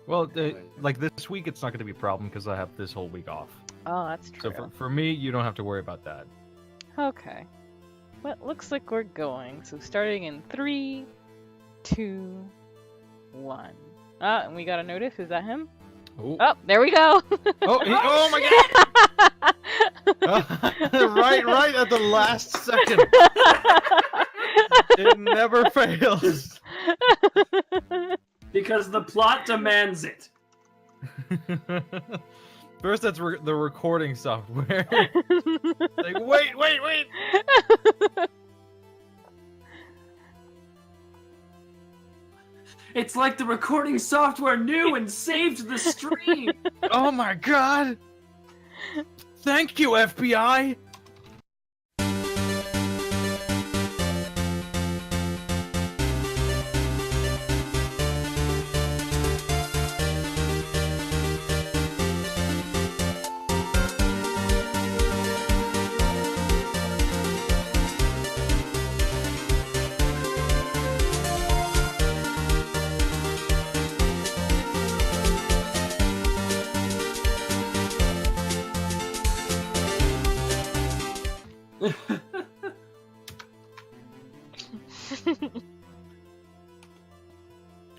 Well, like this week, it's not going to be a problem because I have this whole week off. Oh, that's true. So for me, you don't have to worry about that. Okay. Well, it looks like we're going. So starting in 3, 2, 1. Ah, and we got a notice. Is that him? Ooh. Oh, there we go. Oh my god! right at the last second. It never fails. Because the plot demands it. First, that's the recording software. Like, wait! It's like the recording software knew and saved the stream. Oh my god! Thank you, FBI!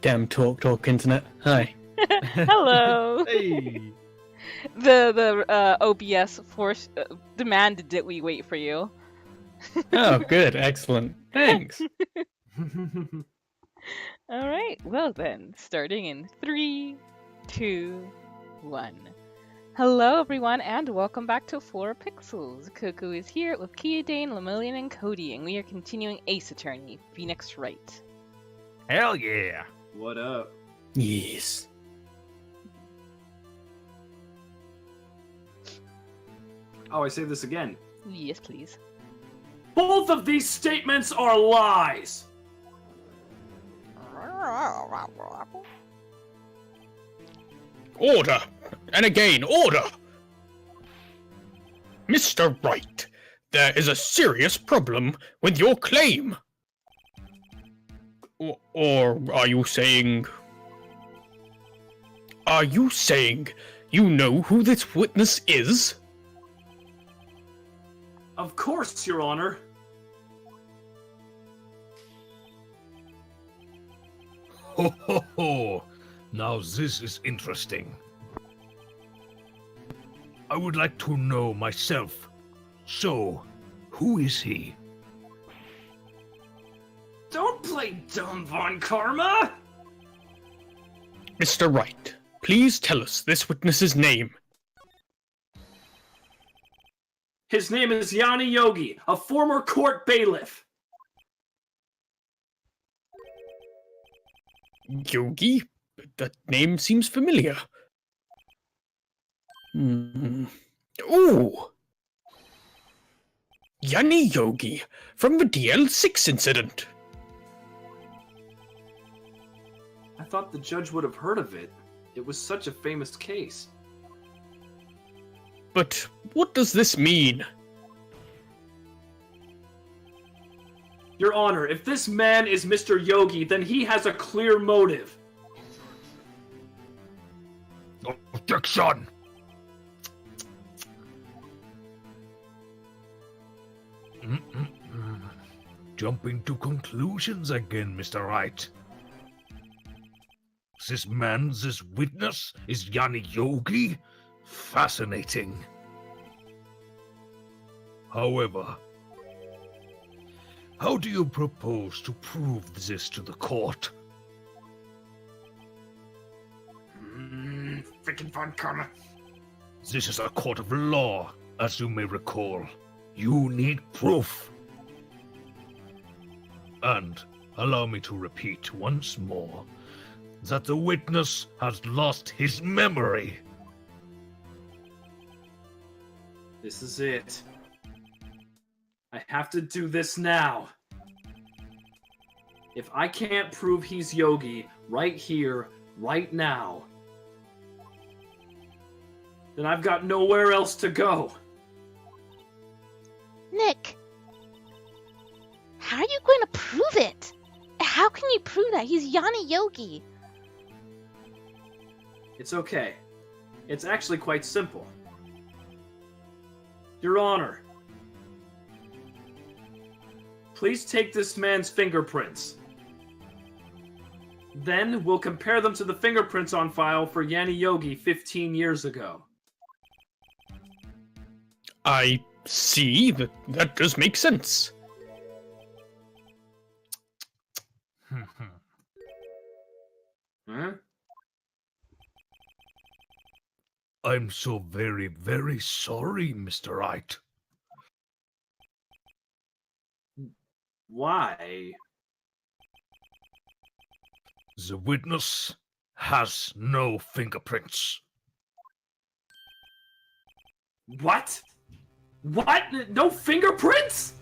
Damn talk internet. Hi. Hello. Hey! The OBS force demanded that we wait for you. Oh, good. Excellent. Thanks. All right. Well then, starting in 3, 2, 1. Hello everyone, and welcome back to 4pixels. Cuckoo is here with KeaDane, Lamoleon, and Cody, and we are continuing Ace Attorney, Phoenix Wright. Hell yeah! What up? Yes. Oh, I say this again. Yes, please. Both of these statements are lies. Order! And again, order! Mr. Wright, there is a serious problem with your claim. Or are you saying... Are you saying you know who this witness is? Of course, Your Honor. Ho ho ho! Now this is interesting. I would like to know myself. So, who is he? Don't play dumb, Von Karma! Mr. Wright, please tell us this witness's name. His name is Yanni Yogi, a former court bailiff. Yogi? That name seems familiar. Ooh! Yanni Yogi, from the DL6 incident. I thought the judge would have heard of it. It was such a famous case. But what does this mean? Your Honor, if this man is Mr. Yogi, then he has a clear motive. Objection! Jumping to conclusions again, Mr. Wright. This man, this witness, is Yanni Yogi? Fascinating. However, how do you propose to prove this to the court? Frickin' Von Karma. This is a court of law, as you may recall. You need proof. And allow me to repeat once more that the witness has lost his memory. This is it. I have to do this now. If I can't prove he's Yogi right here, right now, then I've got nowhere else to go. Nick, how are you going to prove it? How can you prove that? He's Yanni Yogi. It's okay. It's actually quite simple. Your Honor, please take this man's fingerprints. Then we'll compare them to the fingerprints on file for Yanni Yogi 15 years ago. I see. That does make sense. Huh? I'm so very, very sorry, Mr. Wright. Why? The witness has no fingerprints. What? What? No fingerprints?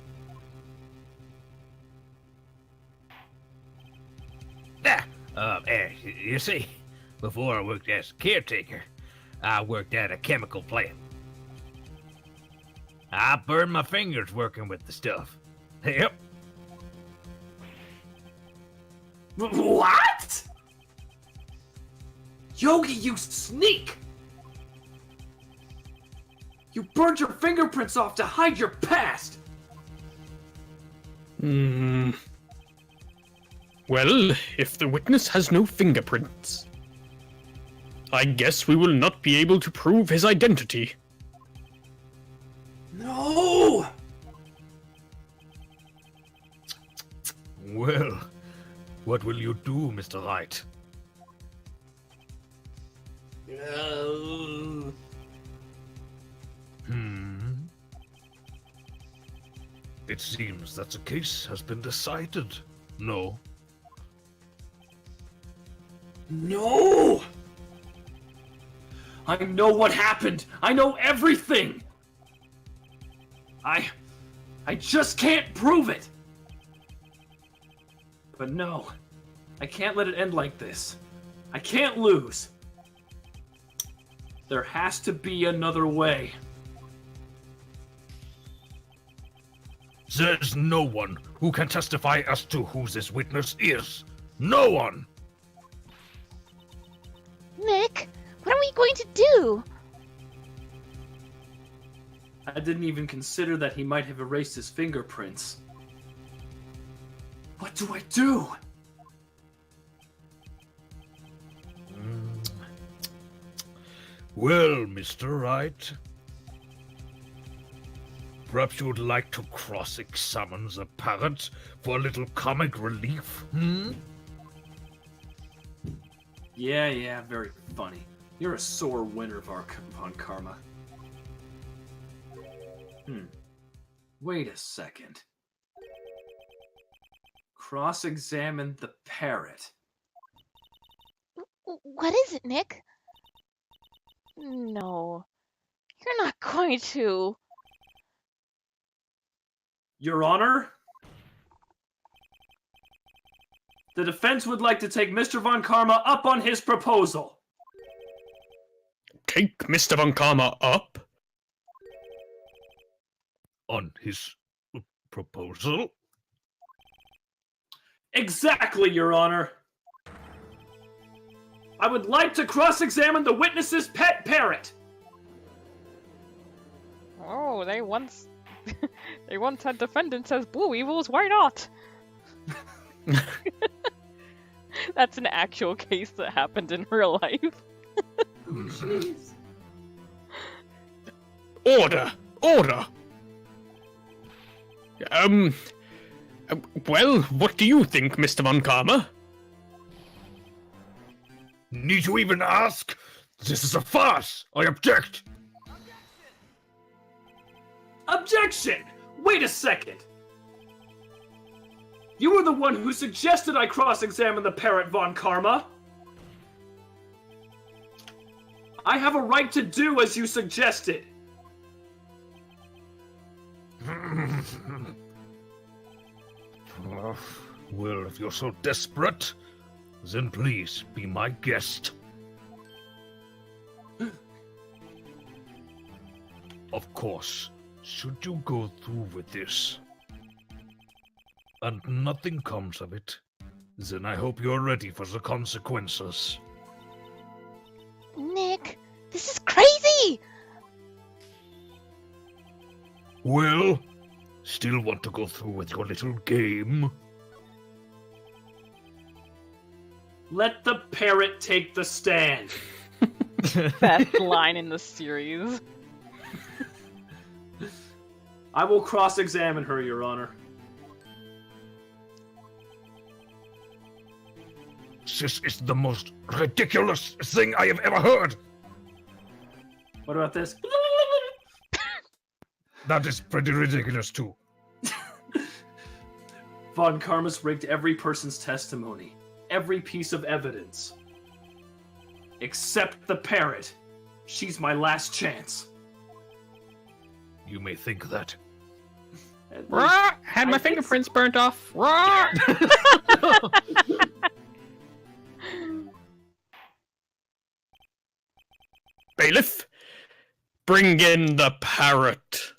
You see, before I worked as caretaker, I worked at a chemical plant. I burned my fingers working with the stuff. Yep. What? Yogi, you sneak! You burned your fingerprints off to hide your past! Well, if the witness has no fingerprints, I guess we will not be able to prove his identity. No! Well, what will you do, Mr. Wright? It seems that the case has been decided. No. No! I know what happened! I know everything! I just can't prove it! But no, I can't let it end like this. I can't lose. There has to be another way. There's no one who can testify as to who this witness is. No one! Nick, what are we going to do? I didn't even consider that he might have erased his fingerprints. What do I do? Well, Mr. Wright, perhaps you would like to cross-examine the parrot for a little comic relief, Yeah, very funny. You're a sore winner, Von Karma. Wait a second. Cross-examine the parrot. What is it, Nick? No, you're not going to. Your Honor? The defense would like to take Mr. Von Karma up on his proposal. Take Mr. Von Karma up? On his proposal? Exactly, Your Honor. I would like to cross-examine the witness's pet parrot. Oh, they once they once had defendants as blue evils, why not? That's an actual case that happened in real life. Order! Order! Well, what do you think, Mr. Von Karma? Need you even ask? This is a farce! I object! Objection! Wait a second! You were the one who suggested I cross-examine the parrot, Von Karma. I have a right to do as you suggested. Well, if you're so desperate, then please be my guest. Of course, should you go through with this, and nothing comes of it, then I hope you're ready for the consequences. Nick, this is crazy! Well, still want to go through with your little game? Let the parrot take the stand. Best line in the series. I will cross-examine her, Your Honor. This is the most ridiculous thing I have ever heard. What about this? That is pretty ridiculous too. Von Karmas rigged every person's testimony, every piece of evidence. Except the parrot. She's my last chance. You may think that. Rah! Had my fingerprints burnt off. Rah! Bailiff, bring in the parrot.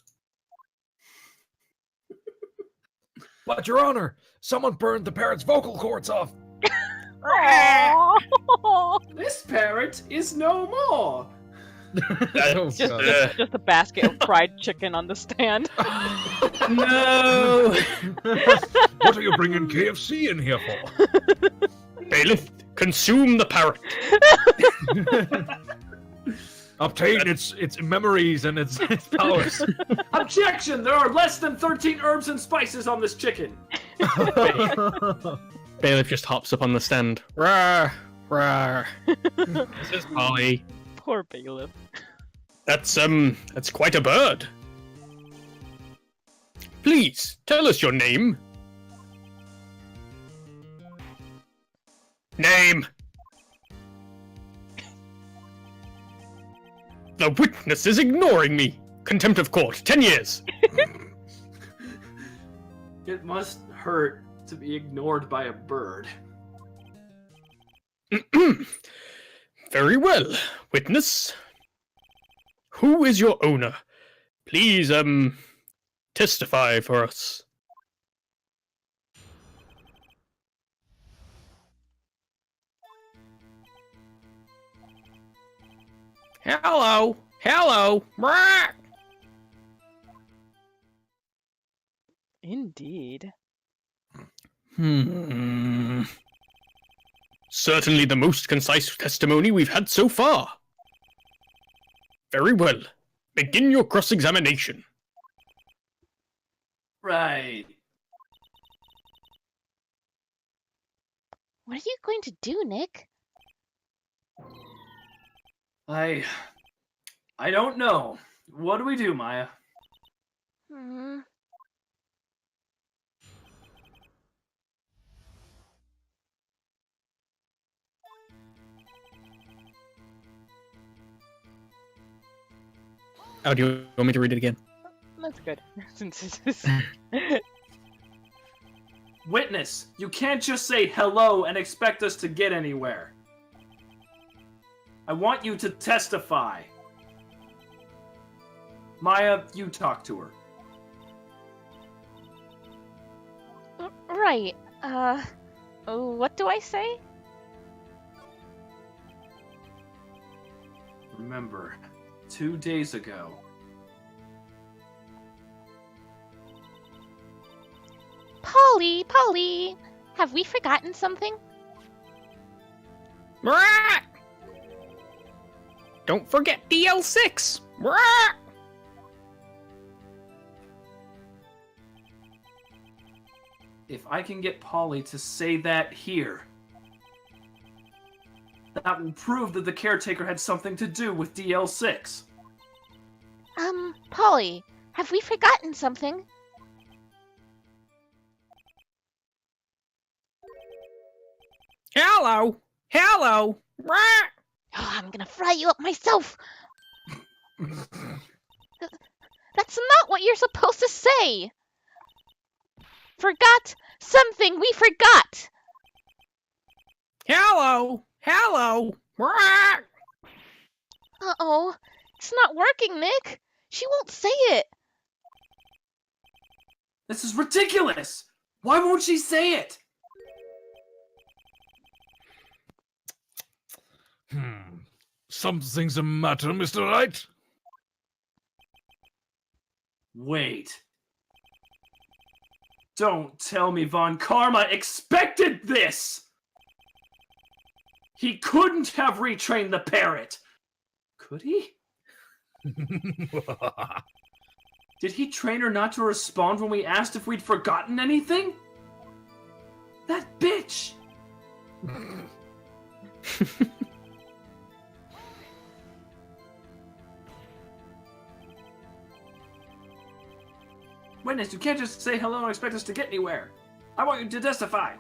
But, Your Honor, someone burned the parrot's vocal cords off. This parrot is no more. Just a basket of fried chicken on the stand. No! What are you bringing KFC in here for? Bailiff, consume the parrot. Obtain its memories and its powers. Objection! There are less than 13 herbs and spices on this chicken. Bailiff just hops up on the stand. Rawr, rawr. This is Polly. Poor bailiff. That's quite a bird. Please, tell us your name. Name. The witness is ignoring me. Contempt of court, 10 years. It must hurt to be ignored by a bird. Very well, witness. Who is your owner? Please, testify for us. Hello, hello, Rah! Indeed. Certainly the most concise testimony we've had so far. Very well. Begin your cross-examination. Right. What are you going to do, Nick? I don't know. What do we do, Maya? Hmm. Oh, do you want me to read it again? That's good. Since it's Witness, you can't just say hello and expect us to get anywhere. I want you to testify. Maya, you talk to her. Right. What do I say? Remember, 2 days ago. Polly, have we forgotten something? Rah! Don't forget DL6! Rah! If I can get Polly to say that here, that will prove that the caretaker had something to do with DL6. Polly, have we forgotten something? Hello! Hello! Rah! Oh, I'm gonna fry you up myself! That's not what you're supposed to say! Forgot something we forgot! Hello! Hello! Rah! Uh-oh, it's not working, Nick! She won't say it! This is ridiculous! Why won't she say it? Something's the matter, Mr. Wright? Wait. Don't tell me Von Karma expected this! He couldn't have retrained the parrot! Could he? Did he train her not to respond when we asked if we'd forgotten anything? That bitch! Witness, you can't just say hello and expect us to get anywhere. I want you to testify.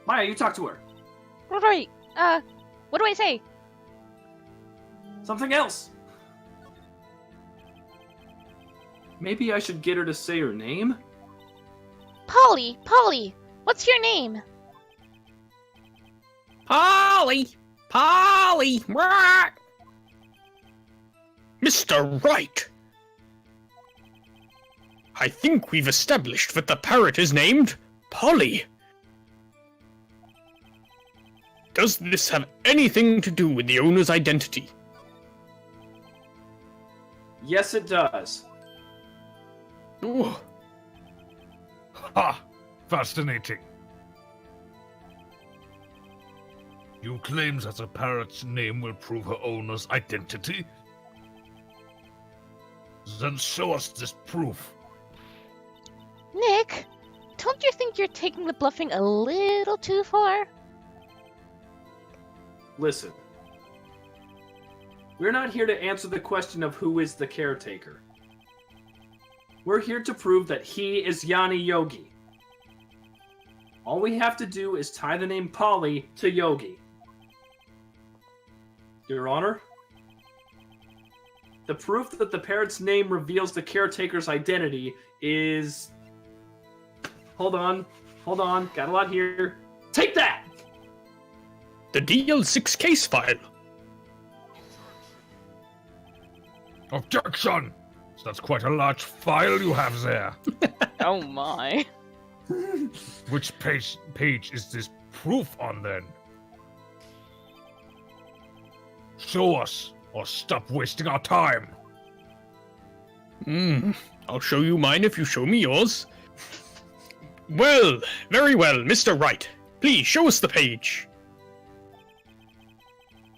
Maya, you talk to her. Right. What do I say? Something else. Maybe I should get her to say her name? Polly, what's your name? Polly! Polly! What? Mr. Wright! I think we've established that the parrot is named Polly. Does this have anything to do with the owner's identity? Yes, it does. Ooh. Ha! Fascinating. You claim that the parrot's name will prove her owner's identity? Then show us this proof. Nick, don't you think you're taking the bluffing a little too far? Listen. We're not here to answer the question of who is the caretaker. We're here to prove that he is Yanni Yogi. All we have to do is tie the name Polly to Yogi. Your Honor, the proof that the parrot's name reveals the caretaker's identity is... Hold on, got a lot here. Take that! The DL6 case file. Objection! That's quite a large file you have there. Oh my. Which page is this proof on then? Show us, or stop wasting our time. I'll show you mine if you show me yours. Well, very well, Mr. Wright. Please show us the page.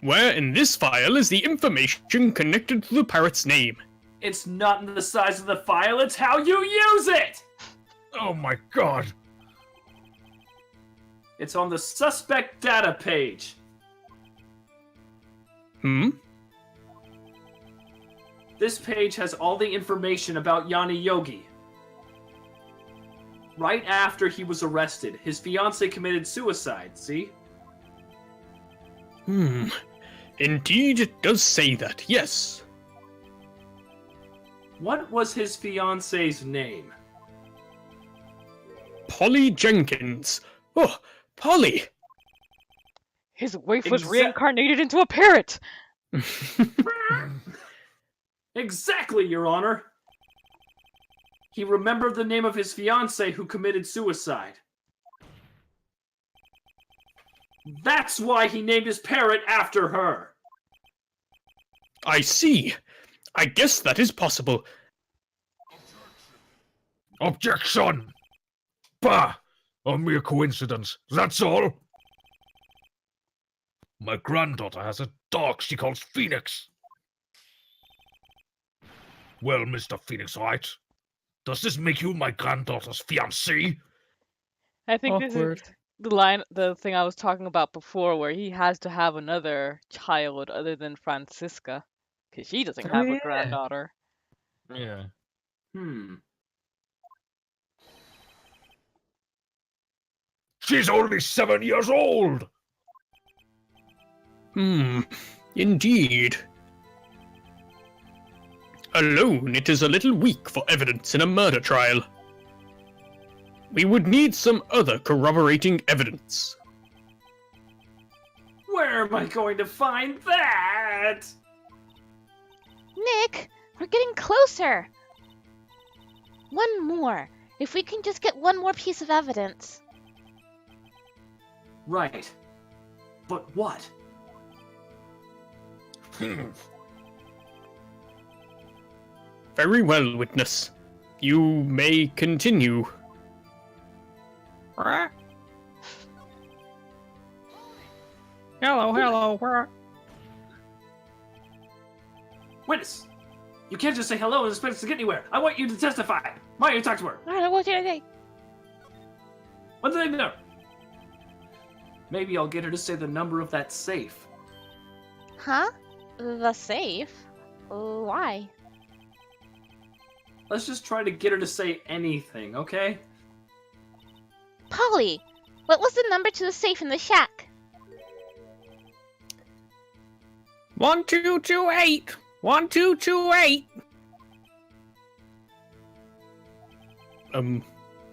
Where in this file is the information connected to the parrot's name? It's not in the size of the file, it's how you use it! Oh my god! It's on the suspect data page. This page has all the information about Yanni Yogi. Right after he was arrested, his fiancée committed suicide, see? Indeed, it does say that, yes. What was his fiancée's name? Polly Jenkins. Oh, Polly! His wife was Exa- reincarnated into a parrot! Exactly, Your Honor! He remembered the name of his fiancée who committed suicide. That's why he named his parrot after her! I see. I guess that is possible. Objection! Bah! A mere coincidence, that's all! My granddaughter has a dog she calls Phoenix. Well, Mr. Phoenix Wright, does this make you my granddaughter's fiancé? I think this is the thing I was talking about before, where he has to have another child other than Francisca, because she doesn't have a granddaughter. Yeah. She's only 7 years old! Indeed. Alone, it is a little weak for evidence in a murder trial. We would need some other corroborating evidence. Where am I going to find that? Nick, we're getting closer. One more. If we can just get one more piece of evidence. Right. But what? Very well, witness. You may continue. Hello. Witness! You can't just say hello and expect us to get anywhere. I want you to testify. Why don't you talk to her? Alright, what did I say? What do they know? Maybe I'll get her to say the number of that safe. Huh? The safe? Why? Let's just try to get her to say anything, okay? Polly, what was the number to the safe in the shack? 1228. 1228.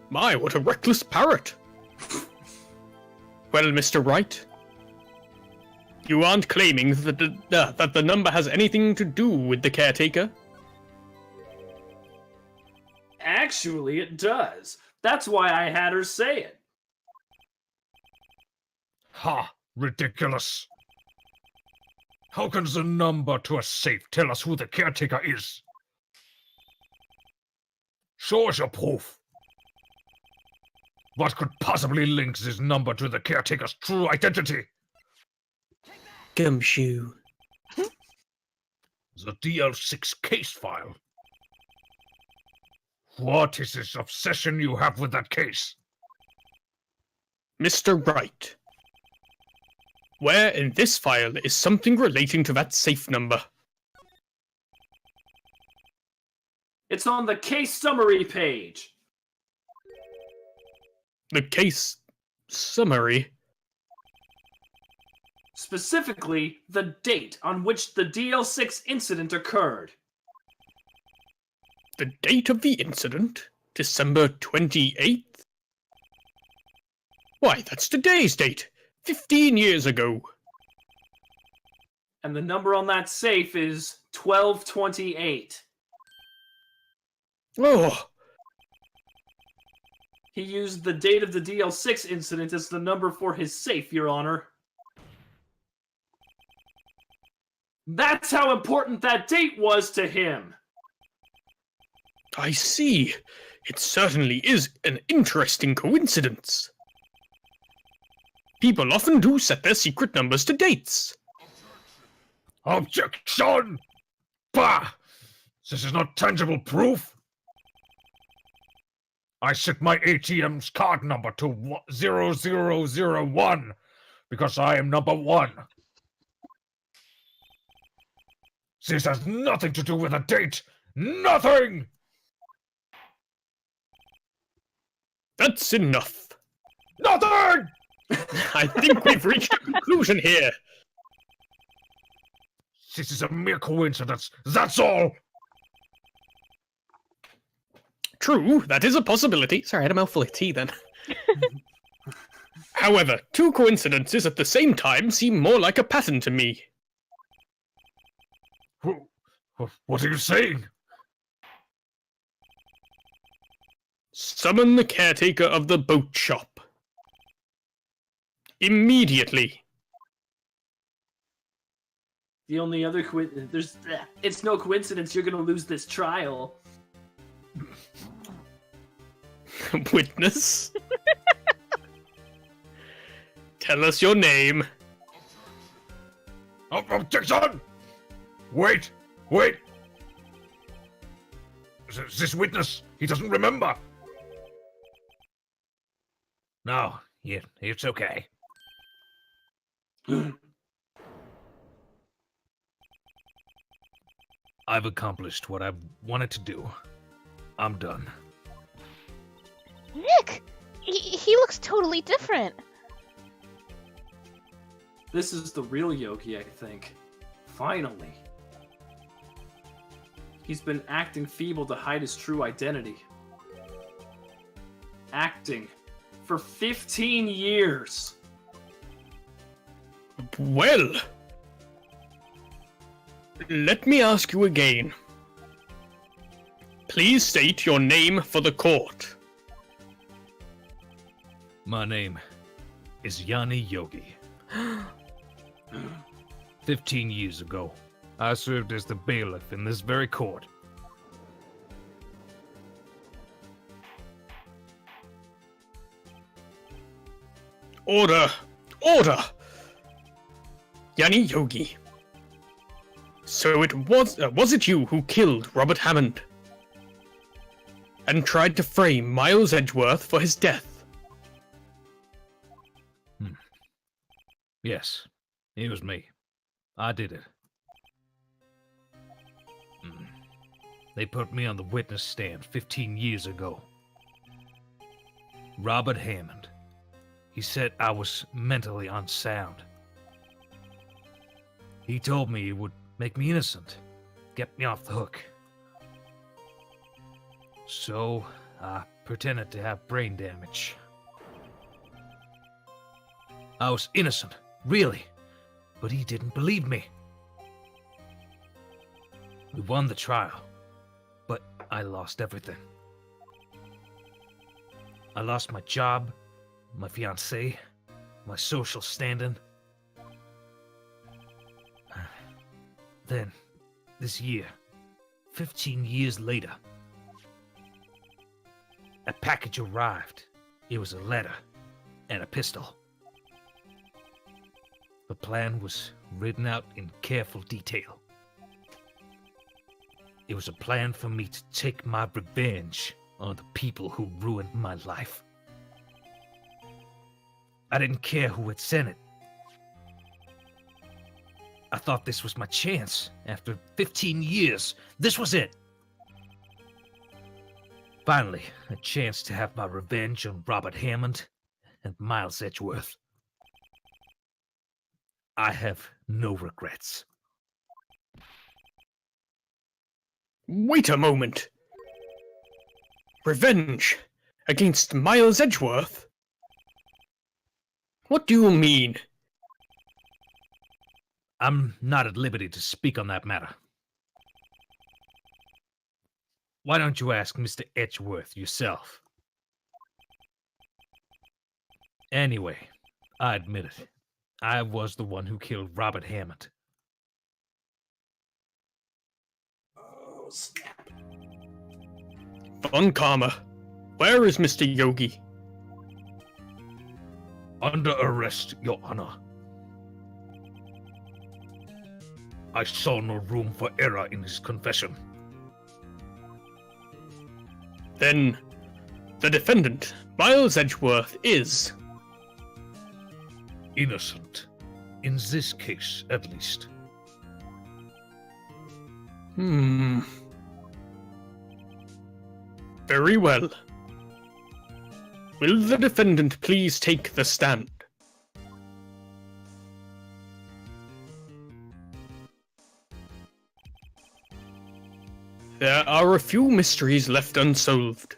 My, what a reckless parrot. Well, Mr. Wright, you aren't claiming that the number has anything to do with the caretaker? Actually, it does. That's why I had her say it. Ha! Ridiculous. How can the number to a safe tell us who the caretaker is? Show us your proof. What could possibly link this number to the caretaker's true identity? Gumshoe. The DL6 case file. What is this obsession you have with that case? Mr. Wright, where in this file is something relating to that safe number? It's on the case summary page. The case summary? Specifically, the date on which the DL6 incident occurred. The date of the incident? December 28th? Why, that's today's date! 15 years ago! And the number on that safe is 1228. Oh, He used the date of the DL6 incident as the number for his safe, Your Honor. That's how important that date was to him! I see. It certainly is an interesting coincidence. People often do set their secret numbers to dates. Objection! Bah! This is not tangible proof. I set my ATM's card number to 0001 because I am number 1. This has nothing to do with a date. Nothing! That's enough. Nothing! I think we've reached a conclusion here. This is a mere coincidence. That's all. True, that is a possibility. Sorry, I had a mouthful of tea then. However, two coincidences at the same time seem more like a pattern to me. What are you saying? Summon the caretaker of the boat shop. Immediately. The only other it's no coincidence you're gonna lose this trial. Witness? Tell us your name. Objection! Wait! This witness, he doesn't remember. No, it's okay. I've accomplished what I've wanted to do. I'm done. Nick! He looks totally different. This is the real Yogi, I think. Finally. He's been acting feeble to hide his true identity. Acting for 15 years. Well, let me ask you again. Please state your name for the court. My name is Yanni Yogi. 15 years ago, I served as the bailiff in this very court. Order! Order! Yanni Yogi. So it was it you who killed Robert Hammond? And tried to frame Miles Edgeworth for his death? Yes, it was me. I did it. They put me on the witness stand 15 years ago. Robert Hammond. He said I was mentally unsound. He told me it would make me innocent, get me off the hook. So, I pretended to have brain damage. I was innocent, really, but he didn't believe me. We won the trial, but I lost everything. I lost my job, my fiancée, my social standing. Then, this year, 15 years later, a package arrived. It was a letter and a pistol. The plan was written out in careful detail. It was a plan for me to take my revenge on the people who ruined my life. I didn't care who had sent it. I thought this was my chance. After 15 years, this was it. Finally, a chance to have my revenge on Robert Hammond and Miles Edgeworth. I have no regrets. Wait a moment. Revenge against Miles Edgeworth? What do you mean? I'm not at liberty to speak on that matter. Why don't you ask Mr. Edgeworth yourself? Anyway, I admit it. I was the one who killed Robert Hammond. Oh, snap. Von Karma, where is Mr. Yogi? Under arrest, Your Honor. I saw no room for error in his confession. Then, the defendant, Miles Edgeworth, is... innocent. In this case, at least. Very well. Will the defendant please take the stand? There are a few mysteries left unsolved.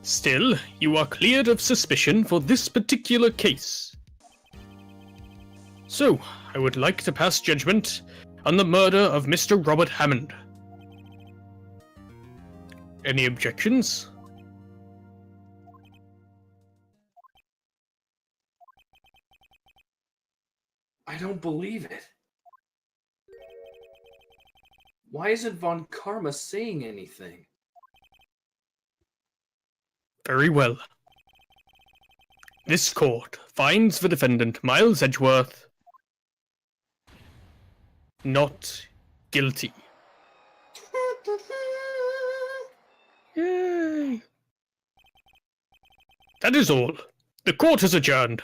Still, you are cleared of suspicion for this particular case. So, I would like to pass judgment on the murder of Mr. Robert Hammond. Any objections? I don't believe it. Why isn't Von Karma saying anything? Very well. This court finds the defendant, Miles Edgeworth, not guilty. Yay! That is all. The court is adjourned.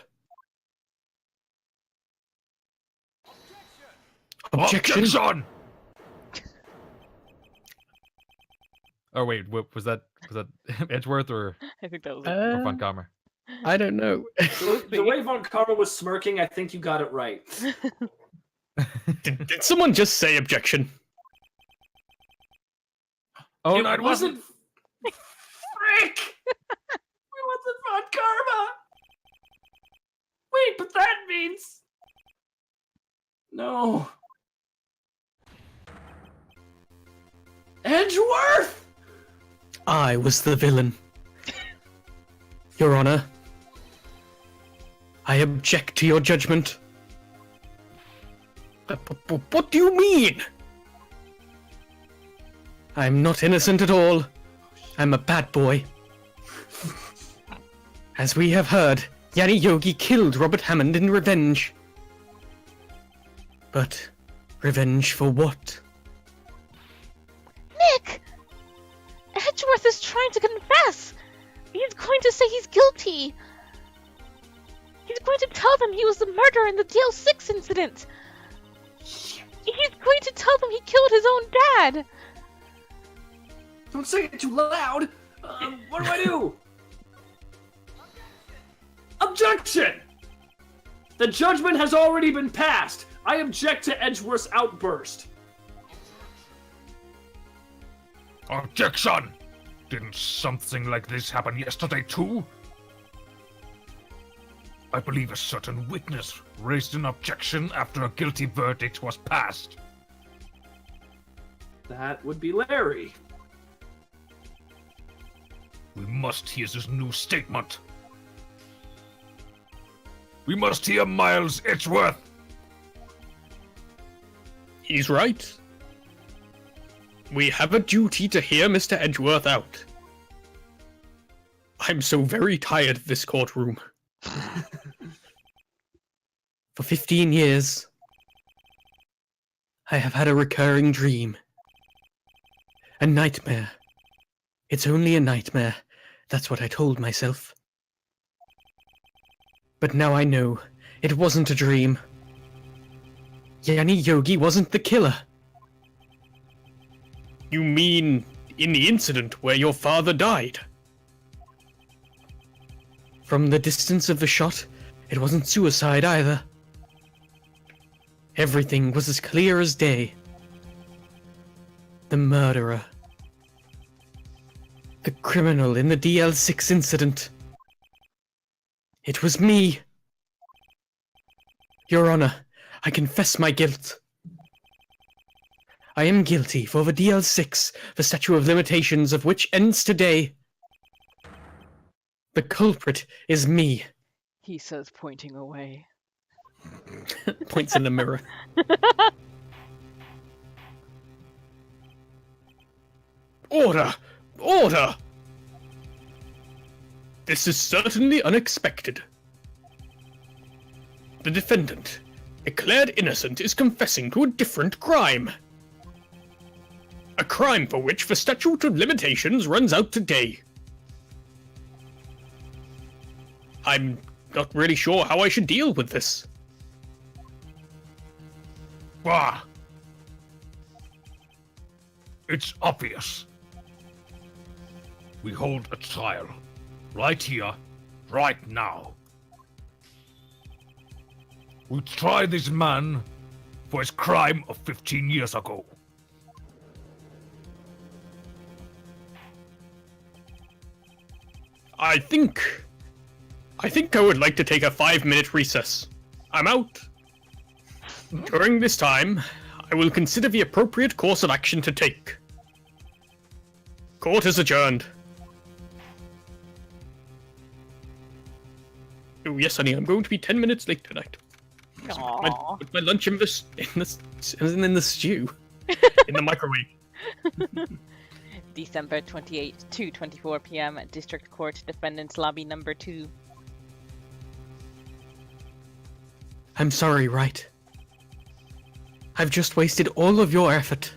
Objection! Oh wait, what was that? Was that Edgeworth or I think that was Von Kammer? I don't know. The way Von Karma was smirking, I think you got it right. Did someone just say objection? Oh, it no, it wasn't. Frick! It wasn't Von Karma. Wait, but that means no. Edgeworth. I was the villain. Your Honor, I object to your judgment. What do you mean? I'm not innocent at all. I'm a bad boy. As we have heard, Yanni Yogi killed Robert Hammond in revenge. But revenge for what? Nick! Edgeworth is trying to confess! He's going to say he's guilty! He's going to tell them he was the murderer in the DL6 incident! He's going to tell them he killed his own dad! Don't say it too loud! What do I do? Objection! The judgment has already been passed! I object to Edgeworth's outburst. Objection! Didn't something like this happen yesterday too? I believe a certain witness raised an objection after a guilty verdict was passed. That would be Larry. We must hear this new statement. We must hear Miles Edgeworth. He's right. We have a duty to hear Mr. Edgeworth out. I'm so very tired of this courtroom. For 15 years, I have had a recurring dream. A nightmare. It's only a nightmare. That's what I told myself. But now I know it wasn't a dream. Yanni Yogi wasn't the killer. You mean in the incident where your father died? From the distance of the shot, it wasn't suicide either. Everything was as clear as day. The murderer. The criminal in the DL6 incident. It was me. Your Honor, I confess my guilt. I am guilty for the DL6, the statute of limitations of which ends today. The culprit is me. He says, pointing away. Points in the mirror. Order! Order! This is certainly unexpected. The defendant, declared innocent, is confessing to a different crime. A crime for which the statute of limitations runs out today. I'm not really sure how I should deal with this. Bah! It's obvious. We hold a trial. Right here, right now. We try this man for his crime of 15 years ago. I think I would like to take a 5-minute recess. I'm out. During this time, I will consider the appropriate course of action to take. Court is adjourned. Oh yes, honey, I'm going to be 10 minutes late tonight. Aww. Put my lunch in the stew, in the microwave. December 28, 2:24 p.m. at District Court, Defendant's Lobby number 2. I'm sorry, right? I've just wasted all of your effort.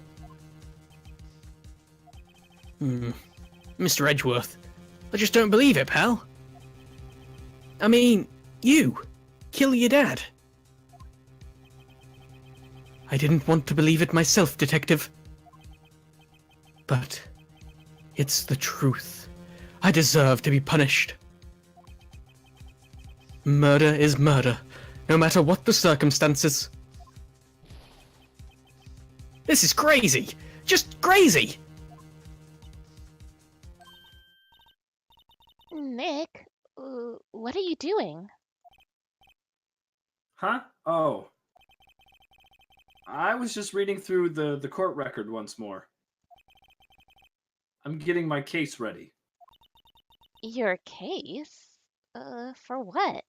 Mr. Edgeworth, I just don't believe it, pal. I mean, you kill your dad. I didn't want to believe it myself, Detective. But it's the truth. I deserve to be punished. Murder is murder, no matter what the circumstances. This is crazy! Just crazy! Nick, what are you doing? Huh? Oh. I was just reading through the court record once more. I'm getting my case ready. Your case? For what?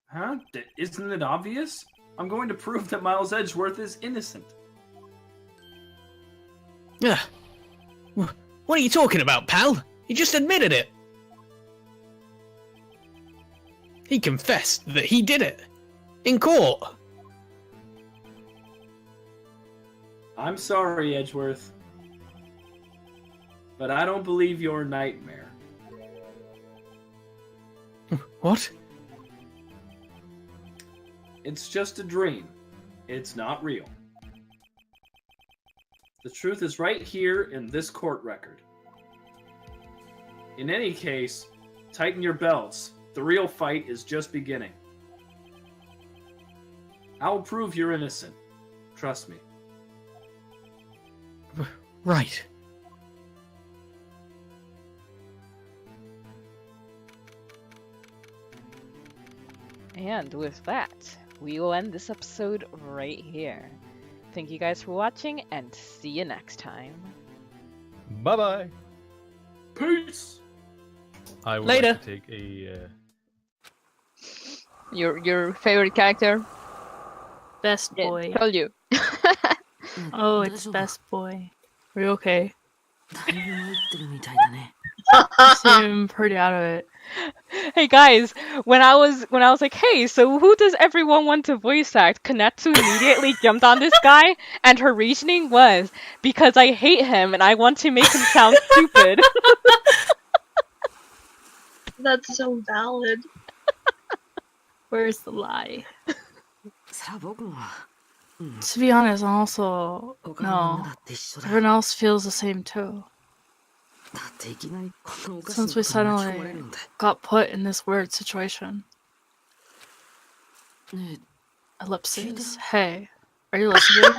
Huh? Isn't it obvious? I'm going to prove that Miles Edgeworth is innocent. Ugh. What are you talking about, pal? He just admitted it. He confessed that he did it. In court. I'm sorry, Edgeworth. But I don't believe your nightmare. What? It's just a dream. It's not real. The truth is right here in this court record. In any case, tighten your belts. The real fight is just beginning. I'll prove you're innocent. Trust me. Right. And with that, we will end this episode right here. Thank you guys for watching, and see you next time. Bye-bye. Peace! I would Later. like to take a... Your favorite character? Best Yeah, boy. told you. Oh, it's best boy. Are you okay? だいぶ参ってるみたいだね。 You seem pretty out of it. Hey guys, when I was like, hey, so who does everyone want to voice act? Kanetsu immediately jumped on this guy, and her reasoning was, because I hate him and I want to make him sound stupid. That's so valid. Where's the lie? そら僕も To be honest, I'm also 他のもの no. だって一緒だ。 Everyone else feels the same too. だっていきなりこんなおかし Since な we ことに巻き込まれ suddenly るんだ。 got put in this weird situation. ねえ Ellipses. Hey, are you listening?